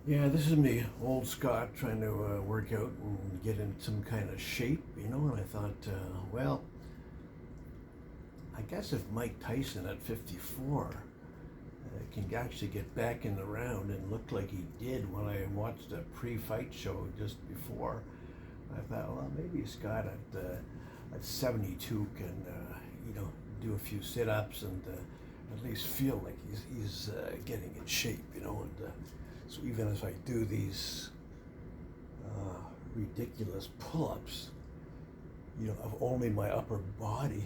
Yeah, this is me, old Scott, trying to work out and get in some kind of shape, And I thought, well, I guess if Mike Tyson at 54 can actually get back in the round and look like he did when I watched a pre-fight show just before, I thought, well, maybe Scott at 72 can, do a few sit-ups and at least feel like he's getting in shape, And so even as I do these uh, ridiculous pull-ups, of only my upper body,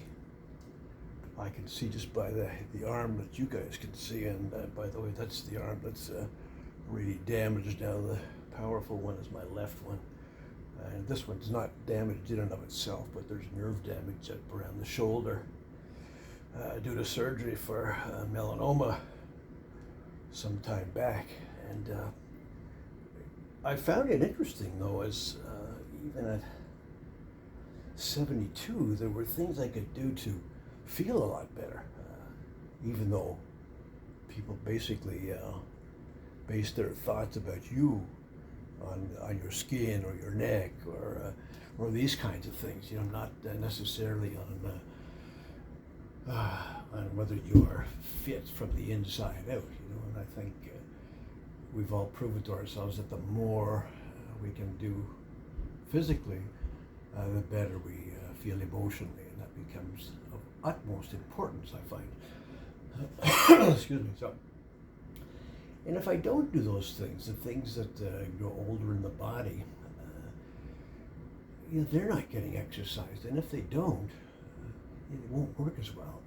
I can see just by the arm that you guys can see, and by the way, that's the arm that's really damaged now. The powerful one is my left one, and this one's not damaged in and of itself, but there's nerve damage up around the shoulder due to surgery for melanoma some time back. And I found it interesting, though, as even at 72, there were things I could do to feel a lot better, even though people basically base their thoughts about you on your skin or your neck or these kinds of things. Not necessarily on whether you are fit from the inside out. And I think we've all proven to ourselves that the more we can do physically, the better we feel emotionally, and that becomes of utmost importance, I find. Excuse me. So, and if I don't do those things, the things that grow older in the body, they're not getting exercised, and if they don't, it won't work as well.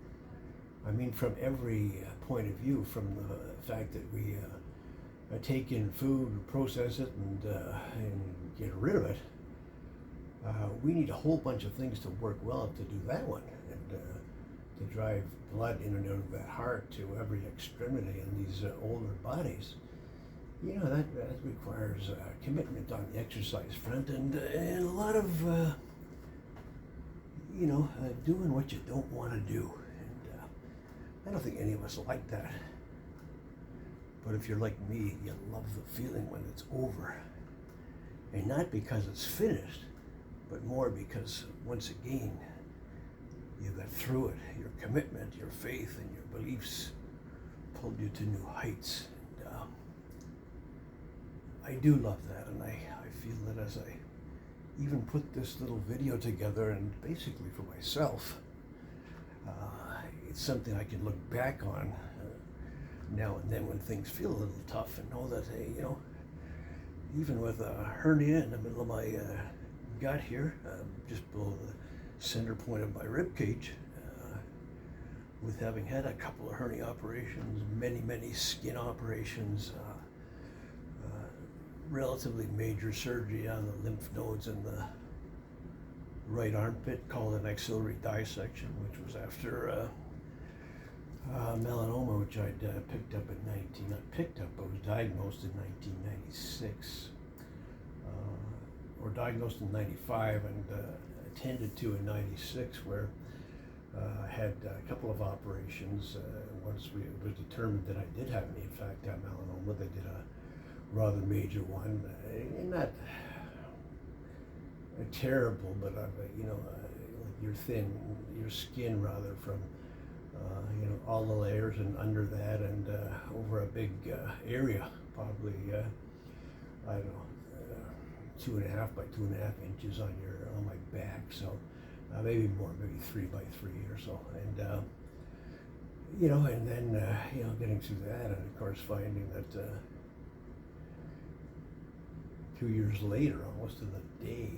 I mean, from every point of view, from the fact that we take in food, process it, and get rid of it. We need a whole bunch of things to work well to do that one, and to drive blood in and out of that heart to every extremity in these older bodies. That requires commitment on the exercise front, and a lot of doing what you don't want to do. And I don't think any of us like that. But if you're like me, you love the feeling when it's over, and not because it's finished, but more because, once again, you got through it. Your commitment, your faith, and your beliefs pulled you to new heights. And I do love that, and I feel that as I even put this little video together, and basically for myself, it's something I can look back on now and then when things feel a little tough, and know that, hey, even with a hernia in the middle of my gut here, just below the center point of my rib cage, with having had a couple of hernia operations, many skin operations, relatively major surgery on the lymph nodes in the right armpit called an axillary dissection, which was after melanoma, which I'd picked up in I was diagnosed in 1996. Or diagnosed in 95 and attended to in 96, where I had a couple of operations. Once it was determined that I did have, in fact, melanoma, they did a rather major one, and not terrible, but you're thin, your skin rather, from all the layers and under that, and over a big area, probably I don't know, 2.5 by 2.5 inches on my back, so maybe more, maybe 3 by 3 or so, and and then getting through that, and of course finding that 2 years later, almost to the day,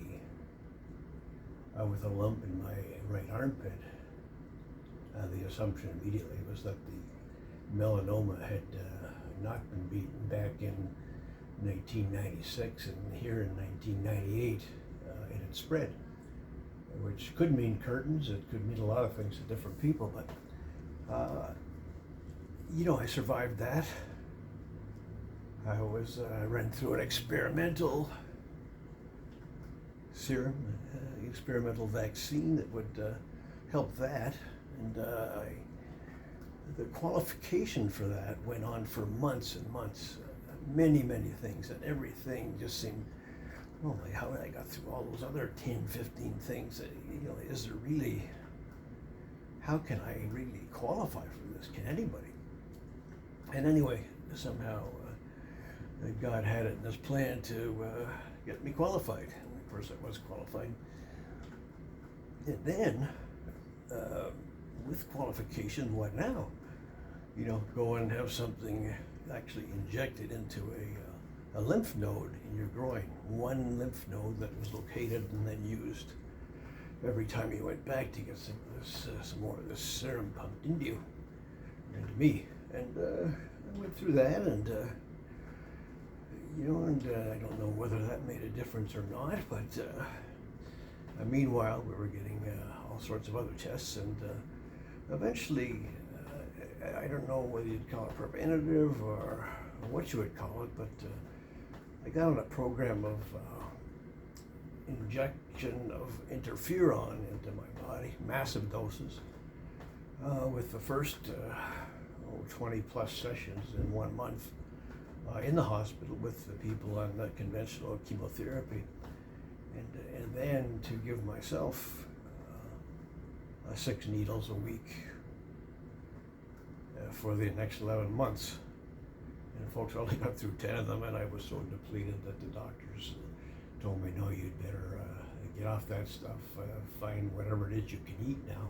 with a lump in my right armpit, the assumption immediately was that the melanoma had not been beaten back in 1996, and here in 1998 it had spread, which could mean curtains. It could mean a lot of things to different people, but I survived that. I ran through an experimental serum, experimental vaccine that would help that, and the qualification for that went on for months and months. many, many things, and everything just seemed, oh my, how I got through all those other 10, 15 things. Is there really, how can I really qualify for this? Can anybody? And anyway, somehow God had it in his plan to get me qualified. And of course, I was qualified. And then, with qualification, what now? Go and have something actually injected into a lymph node in your groin. One lymph node that was located and then used every time you went back to get some more of this serum pumped into you, into me. And I went through that, and I don't know whether that made a difference or not, but meanwhile, we were getting all sorts of other tests, and eventually, I don't know whether you'd call it preventative or what you would call it, but I got on a program of injection of interferon into my body, massive doses, with the first 20 plus sessions in 1 month in the hospital with the people on the conventional chemotherapy, and then to give myself 6 needles a week for the next 11 months. And folks, I only got through 10 of them, and I was so depleted that the doctors told me, no, you'd better get off that stuff, find whatever it is you can eat now,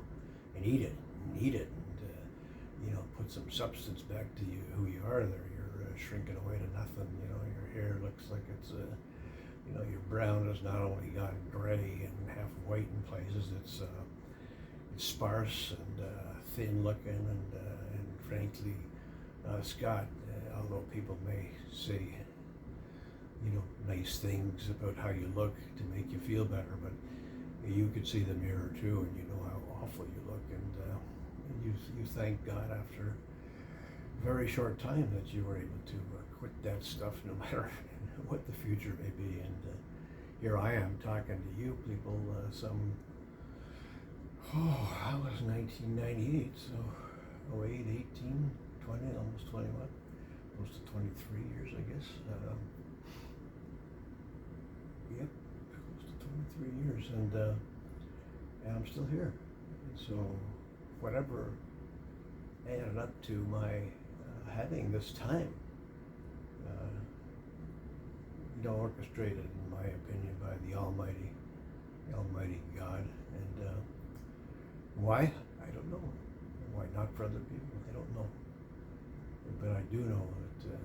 and eat it, and put some substance back to you, who you are there. You're shrinking away to nothing, your hair looks like it's, your brown has not only gotten gray and half white in places, it's sparse and thin looking, and frankly, Scott, although people may say, nice things about how you look to make you feel better, but you could see the mirror too, and you know how awful you look, and you thank God after a very short time that you were able to quit that stuff, no matter what the future may be. And here I am talking to you people, that was 1998, so 08, 18, 20, almost 21, close to 23 years, I guess. Yep, close to 23 years, and I'm still here. And so whatever added up to my having this time, orchestrated, in my opinion, by the Almighty God. And why? I don't know. Why not for other people? I don't know. But I do know that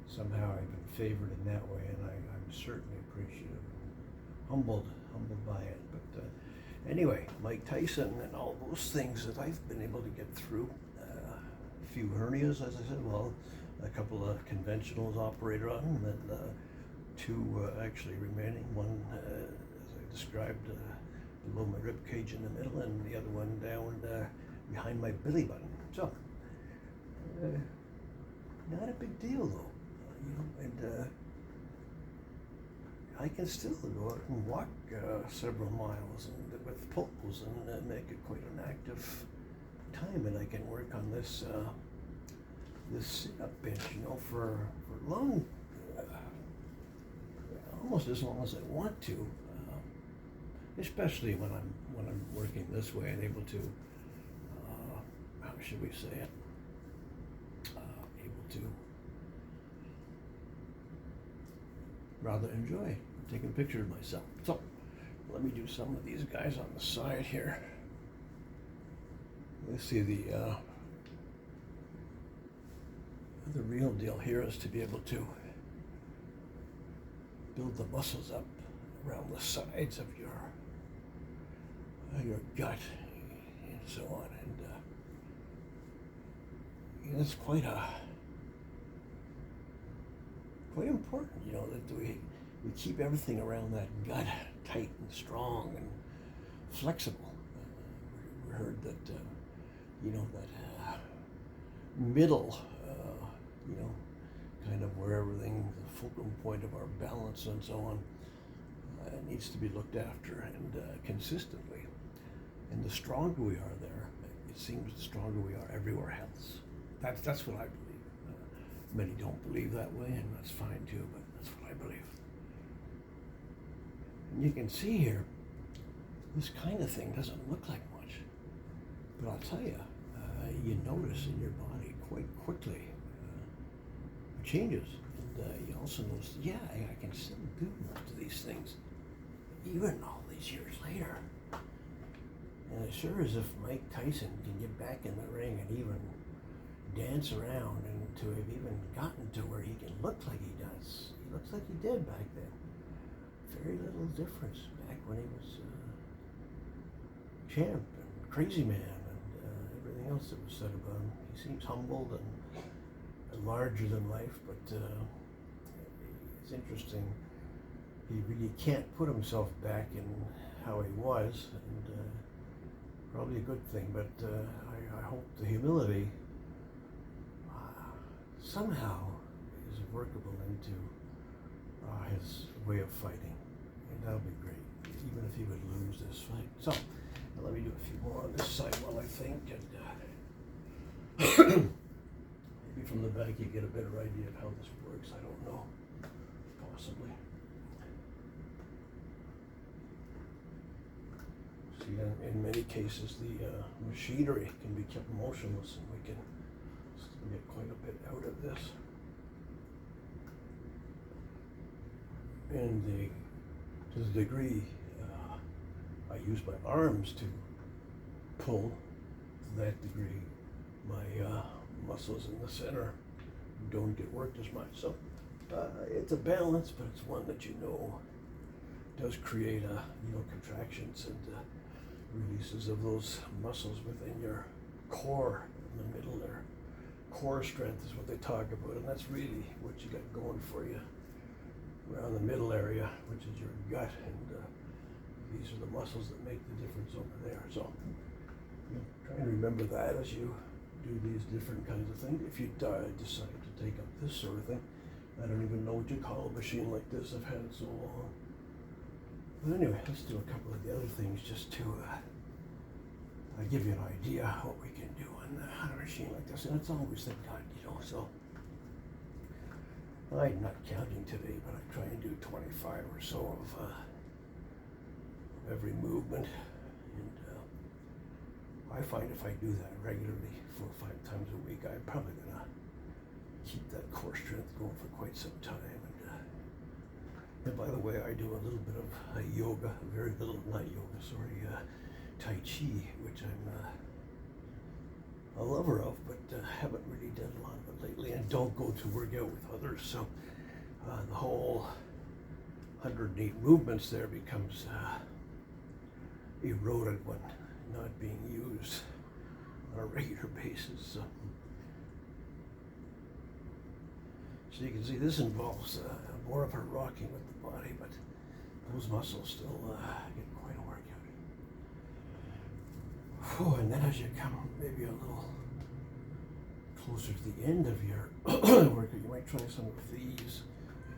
somehow I've been favored in that way, and I'm certainly appreciative, humbled by it. But anyway, Mike Tyson and all those things that I've been able to get through. A few hernias, as I said, a couple of conventionals operated on, and then 2 actually remaining. One, as I described, below my rib cage in the middle, and the other one down behind my belly button. So, not a big deal though, and I can still go out and walk several miles and with poles and make it quite an active time, and I can work on this this sit-up bench, for long, almost as long as I want to, especially when I'm working this way and able to, how should we say it, able to rather enjoy taking pictures of myself. So let me do some of these guys on the side here. Let's see, the real deal here is to be able to build the muscles up around the sides of your gut and so on, and it's quite important, that we keep everything around that gut tight and strong and flexible. We heard that that middle, kind of where everything, the fulcrum point of our balance and so on, needs to be looked after, and consistently. And the stronger we are there, it seems the stronger we are everywhere else. That's what I believe. Many don't believe that way, and that's fine too, but that's what I believe. And you can see here, this kind of thing doesn't look like much, but I'll tell you, you notice in your body quite quickly changes. And you also notice, yeah, I can still do most of these things, even all these years later. And it sure is if Mike Tyson can get back in the ring and even dance around and to have even gotten to where he can look like he does. He looks like he did back then. Very little difference back when he was champ and crazy man and everything else that was said about him. He seems humbled and larger than life, but it's interesting. He really can't put himself back in how he was, and probably a good thing, but I hope the humility somehow is workable into his way of fighting, and that'll be great, even if he would lose this fight. So, let me do a few more on this side while I think, and maybe from the back you get a better idea of how this works. I don't know, possibly. See, in many cases, the machinery can be kept motionless, and we can still get quite a bit out of this. And to the degree I use my arms to pull, to that degree my muscles in the center don't get worked as much. So it's a balance, but it's one that does create contractions and releases of those muscles within your core in the middle there. Core strength is what they talk about, and that's really what you got going for you around the middle area, which is your gut, and these are the muscles that make the difference over there. So try and remember that as you do these different kinds of things. If you decide to take up this sort of thing, I don't even know what you call a machine like this. I've had it so long. But anyway, let's do a couple of the other things just to give you an idea what we can do on a machine like this. And it's always the gut, so I'm not counting today, but I try and do 25 or so of every movement. And I find if I do that regularly 4 or 5 times a week, I'm probably going to keep that core strength going for quite some time. And by the way, I do a little bit of yoga, very little, not yoga, sorry, Tai Chi, which I'm a lover of, but haven't really done a lot of it lately, and don't go to work out with others. So the whole 108 movements there becomes eroded when not being used on a regular basis. So you can see this involves more of a rocking with the body, but those muscles still get quite a workout. Whew, and then as you come maybe a little closer to the end of your workout, you might try some of these.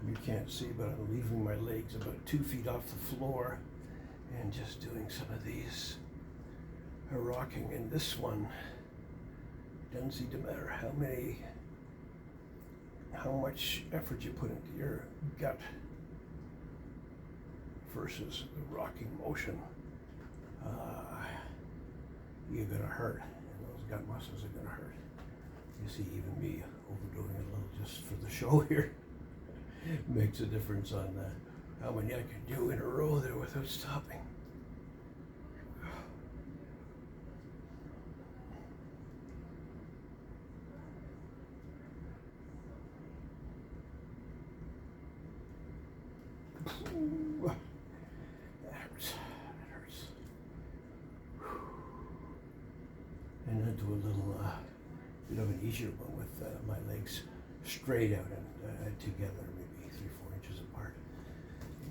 You can't see, but I'm leaving my legs about 2 feet off the floor and just doing some of these rocking. And this one doesn't seem to matter how much effort you put into your gut versus the rocking motion, you're going to hurt, and those gut muscles are going to hurt. You see, even me overdoing it a little just for the show here makes a difference on how many I can do in a row there without stopping. That hurts. And then do a little bit of an easier one with my legs straight out and together, maybe 3-4 inches apart.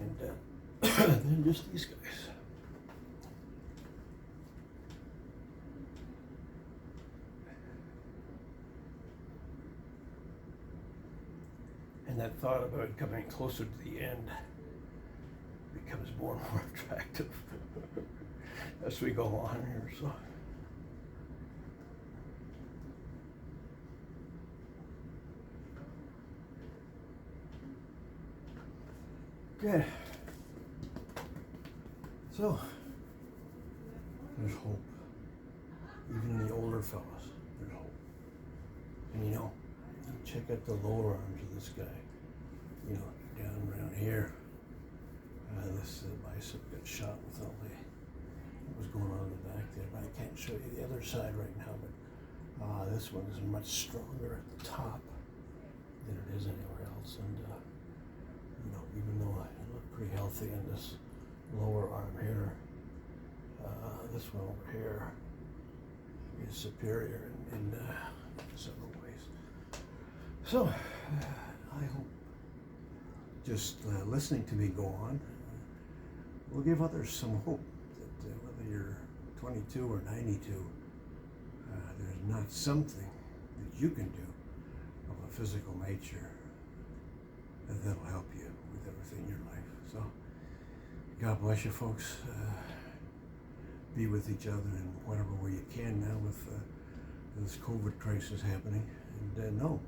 And then just these guys. And that thought about coming closer to the end becomes more and more attractive as we go on here. So Good. So, there's hope. Even in the older fellas, there's hope. And you know, you check out the lower arms of this guy. You know, down around here. This bicep got shot with all the what was going on in the back there. But I can't show you the other side right now. But this one is much stronger at the top than it is anywhere else. And you know, even though I look pretty healthy in this lower arm here, this one over here is superior in several ways. So I hope just listening to me go on will give others some hope that whether you're 22 or 92, there's not something that you can do of a physical nature that'll help you with everything in your life. So God bless you, folks. Be with each other in whatever way you can now with this COVID crisis happening, and know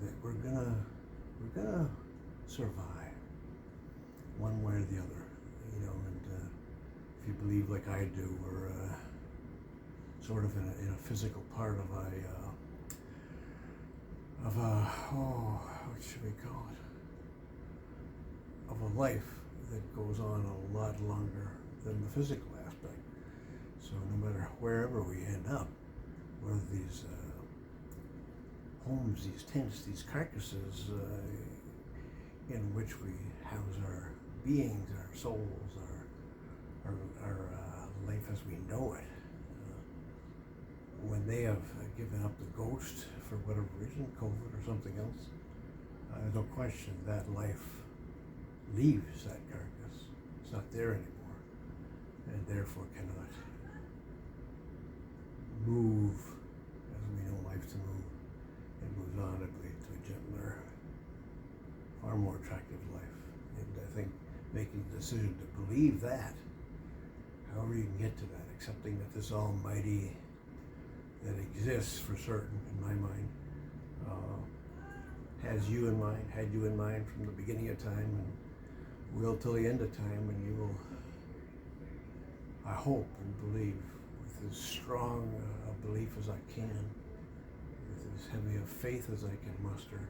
that we're gonna survive one way or the other, you know. And if you believe like I do, we're sort of in a physical part of what should we call it? Of a life that goes on a lot longer than the physical aspect. So no matter wherever we end up, whether these homes, these tents, these carcasses in which we house our beings, our souls, our life as we know it, when they have given up the ghost for whatever reason, COVID or something else, no question that life leaves that carcass. It's not there anymore, and therefore cannot move as we know life to move. It moves on, I believe, to a gentler, far more attractive life. And I think making the decision to believe that, however you can get to that, accepting that this Almighty that exists for certain in my mind, has you in mind, had you in mind from the beginning of time, and will till the end of time, and you will, I hope and believe, with as strong a belief as I can, with as heavy a faith as I can muster,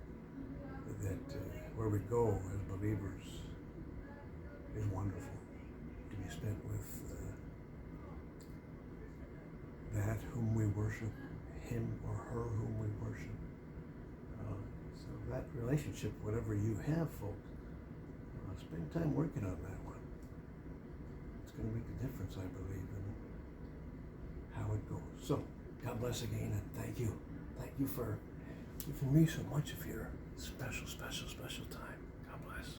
that where we go as believers is wonderful, to be spent with that whom we worship, him or her whom we worship. So that relationship, whatever you have, folks, spend time working on that one. It's going to make a difference, I believe, in how it goes. So, God bless again, and thank you. Thank you for giving me so much of your special, special, special time.